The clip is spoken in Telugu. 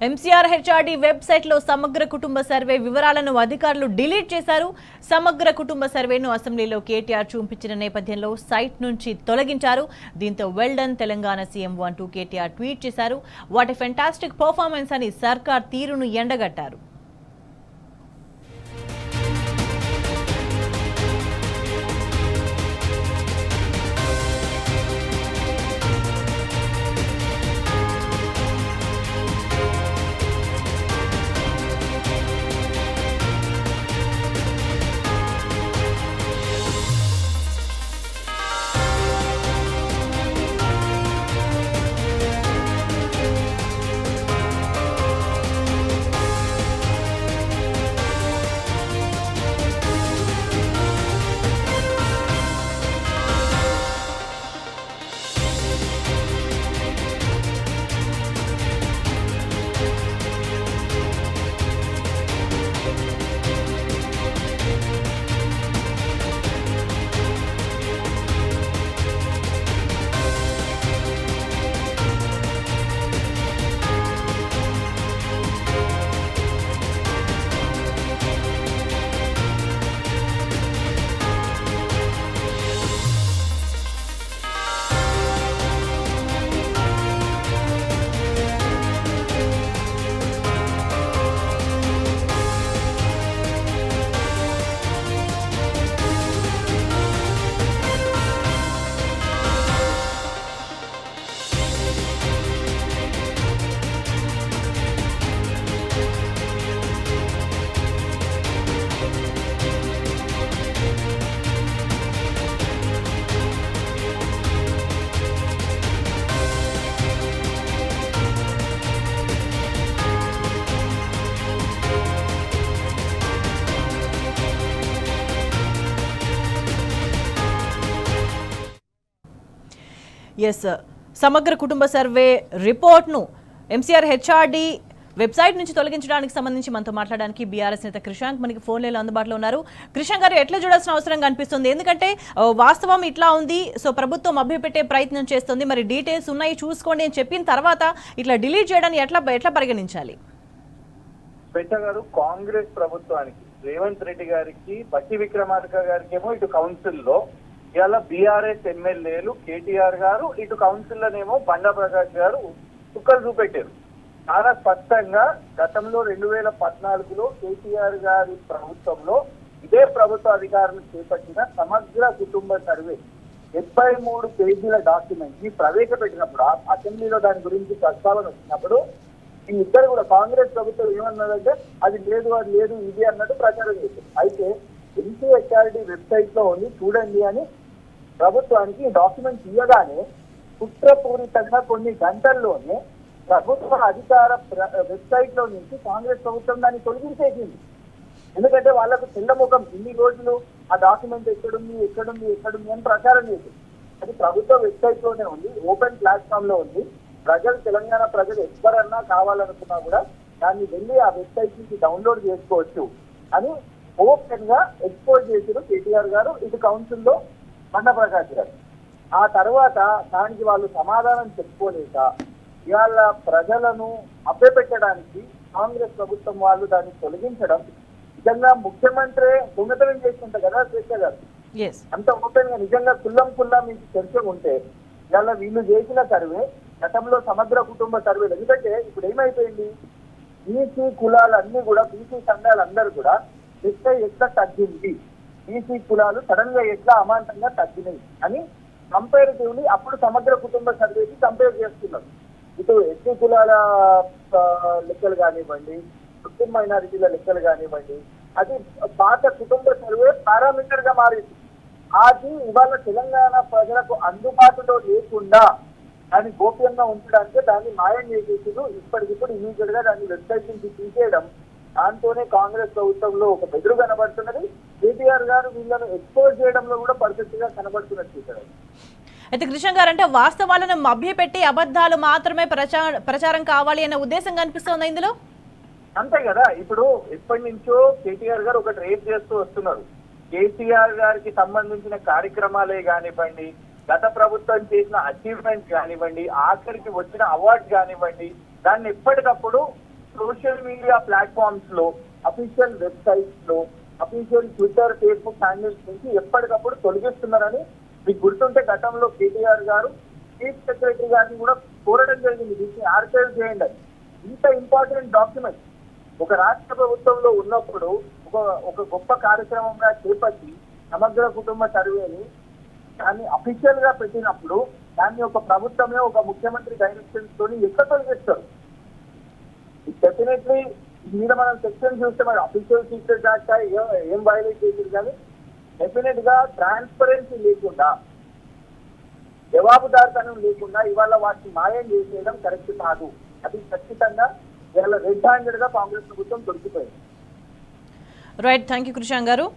ఎంసీఆర్ హెచ్ఆర్డీ వెబ్సైట్లో సమగ్ర కుటుంబ సర్వే వివరాలను అధికారులు డిలీట్ చేశారు. సమగ్ర కుటుంబ సర్వేను అసెంబ్లీలో కేటీఆర్ చూపించిన నేపథ్యంలో సైట్ నుంచి తొలగించారు. దీంతో వెల్డన్ తెలంగాణ సీఎం అంటూ కేటీఆర్ ట్వీట్ చేశారు. వాట్ ఎ ఫెంటాస్టిక్ పర్ఫార్మెన్స్ అని సర్కార్ తీరును ఎండగట్టారు. సమగ్ర కుటుంబ సర్వే రిపోర్ట్ను ఎంసీఆర్ హెచ్ఆర్డీ వెబ్సైట్ నుంచి తొలగించడానికి సంబంధించి మనతో మాట్లాడడానికి బీఆర్ఎస్ నేత క్రిషాంక్ మనకి ఫోన్ లైన్లో అందుబాటులో ఉన్నారు. క్రిషాంక్ గారు, ఎట్లా చూడాల్సిన అవసరం కనిపిస్తుంది? ఎందుకంటే వాస్తవం ఇట్లా ఉంది, సో ప్రభుత్వం మభ్యపెట్టే ప్రయత్నం చేస్తుంది, మరి డీటెయిల్స్ ఉన్నాయి చూసుకోండి అని చెప్పిన తర్వాత ఇట్లా డిలీట్ చేయడాన్ని ఎట్లా పరిగణించాలి? గారు, కాంగ్రెస్ ప్రభుత్వానికి రేవంత్ రెడ్డి గారికి, బట్టి విక్రమార్క గారికి ఏమో ఇటు కౌన్సిల్లో, ఇవాళ బీఆర్ఎస్ ఎమ్మెల్యేలు కేటీఆర్ గారు, ఇటు కౌన్సిల్లోనేమో బండా ప్రకాష్ గారు చుక్కలు చూపెట్టారు. చాలా స్పష్టంగా గతంలో 2014లో కేటీఆర్ గారి ప్రభుత్వంలో ఇదే ప్రభుత్వ అధికారులు చేపట్టిన సమగ్ర కుటుంబ సర్వే 73 పేజీల డాక్యుమెంట్ ని ప్రవేశపెట్టినప్పుడు, అసెంబ్లీలో దాని గురించి ప్రస్తావన వచ్చినప్పుడు ఈ ఇద్దరు కూడా కాంగ్రెస్ ప్రభుత్వం ఏమన్నదంటే అది లేదు ఇది అన్నట్టు ప్రచారం చేశారు. అయితే ఎంసీహెచ్ఆర్డీ వెబ్సైట్ లో ఉంది చూడండి అని ప్రభుత్వానికి డాక్యుమెంట్ ఇవ్వగానే కుట్రపూరితంగా కొన్ని గంటల్లోనే ప్రభుత్వ అధికార వెబ్సైట్ లో నుంచి కాంగ్రెస్ ప్రభుత్వం దాన్ని తొలగించేసింది. ఎందుకంటే వాళ్ళకు తెల్లముఖం ఇన్ని రోజులు ఆ డాక్యుమెంట్ ఎక్కడుంది అని ప్రచారం చేసింది. అది ప్రభుత్వ వెబ్సైట్ లోనే ఉంది, ఓపెన్ ప్లాట్ఫామ్ లో ఉంది. తెలంగాణ ప్రజలు ఎవరన్నా కావాలనుకున్నా కూడా దాన్ని వెళ్ళి ఆ వెబ్సైట్ నుంచి డౌన్లోడ్ చేసుకోవచ్చు అని ఓపెన్ గా ఎక్స్పోజ్ చేశారు కేటీఆర్ గారు, ఇటు కౌన్సిల్లో బండా ప్రకాష్ గారు. ఆ తర్వాత దానికి వాళ్ళు సమాధానం చెప్పుకోలేక ఇవాళ ప్రజలను అభ్యపెట్టడానికి కాంగ్రెస్ ప్రభుత్వం వాళ్ళు దాన్ని తొలగించడం నిజంగా ముఖ్యమంత్రి దొంగతనం చేస్తుంటారు కదా శేష గారు. అంత ఓపెన్ గా నిజంగా కుల్లా మీకు చర్చ ఉంటే ఇవాళ వీళ్ళు చేసిన సర్వే గతంలో సమగ్ర కుటుంబ సర్వేలు, ఎందుకంటే ఇప్పుడు ఏమైపోయింది, బీసీ కులాలన్నీ కూడా, బీసీ సంఘాలందరూ కూడా ఎట్లా తగ్గింది, బీసీ కులాలు సడన్ గా ఎట్లా అమాంతంగా తగ్గినాయి అని కంపారిటివ్లీ అప్పుడు సమగ్ర కుటుంబ సర్వేకి కంపేర్ చేస్తున్నారు. ఇటు ఎస్సీ కులాల లెక్కలు కానివ్వండి, ముస్లిం మైనారిటీల లెక్కలు కానివ్వండి, అది పాత కుటుంబ సర్వే పారామీటర్ గా మారింది. అది ఇవాళ తెలంగాణ ప్రజలకు అందుబాటులో లేకుండా దాన్ని గోప్యంగా ఉంచడానికి దాన్ని మాయం చేసేసారు. ఇప్పటికిప్పుడు ఇమీడియట్ గా దాన్ని వెబ్సైట్ నుంచి తీసేయడం, దాంతోనే కాంగ్రెస్ ప్రభుత్వంలో ఒక బెదురు కనబడుతున్నది. కేటీఆర్ గారు వీళ్ళను ఎక్స్పోజ్ చేయడంలో కూడా పర్ఫెక్ట్ గా కనబడుతున్నట్టు. అయితే కృష్ణ గారు, అంటే వాస్తవాలను మభ్యపెట్టి అబద్ధాలు మాత్రమే ప్రచారం కావాలి అనే ఉద్దేశం కనిపిస్తోంది ఇందులో. అంతే కదా, ఇప్పుడు ఎప్పటి నుంచో కేటీఆర్ గారు ఒకటి రేప్ చేస్తూ వస్తున్నారు. కేసీఆర్ గారికి సంబంధించిన కార్యక్రమాలే కానివ్వండి, గత ప్రభుత్వం చేసిన అచీవ్మెంట్స్ కానివ్వండి, ఆఖరికి వచ్చిన అవార్డ్స్ కానివ్వండి, దాన్ని ఎప్పటికప్పుడు సోషల్ మీడియా ప్లాట్ఫామ్స్ లో, అఫీషియల్ వెబ్సైట్స్ లో, అఫీషియల్ ట్విట్టర్, ఫేస్బుక్ హ్యాండిల్స్ నుంచి ఎప్పటికప్పుడు తొలగిస్తున్నారని మీకు గుర్తుంటే గతంలో కేటీఆర్ గారు చీఫ్ సెక్రటరీ గారిని కూడా కోరడం జరిగింది, దీన్ని ఆర్కైవ్ చేయండి అని. ఇంత ఇంపార్టెంట్ డాక్యుమెంట్ ఒక రాష్ట్ర ప్రభుత్వంలో ఉన్నప్పుడు ఒక గొప్ప కార్యక్రమంగా చేపట్టి సమగ్ర కుటుంబ సర్వేని దాన్ని అఫీషియల్ గా పెట్టినప్పుడు దాన్ని ఒక ప్రభుత్వమే ఒక ముఖ్యమంత్రి డైరెక్షన్స్ తోని ఎక్కడ తొలగిస్తారు? డెఫినెట్లీ మీద మనం సెక్షన్ చూస్తే మరి అఫీషియల్ సీక్రెట్ యాక్ట్ ఏం వైలేట్ చేసింది, కానీ డెఫినెట్ గా ట్రాన్స్పరెన్సీ లేకుండా, జవాబుదారితనం లేకుండా ఇవాళ వాటిని మాయం చేసేయడం కరెక్ట్ కాదు. అది ఖచ్చితంగా ఇవాళ రెడ్ హ్యాండెడ్ గా కాంగ్రెస్ ప్రభుత్వం దొరికిపోయింది. రైట్, థ్యాంక్ యూ కృషాంక్ గారు.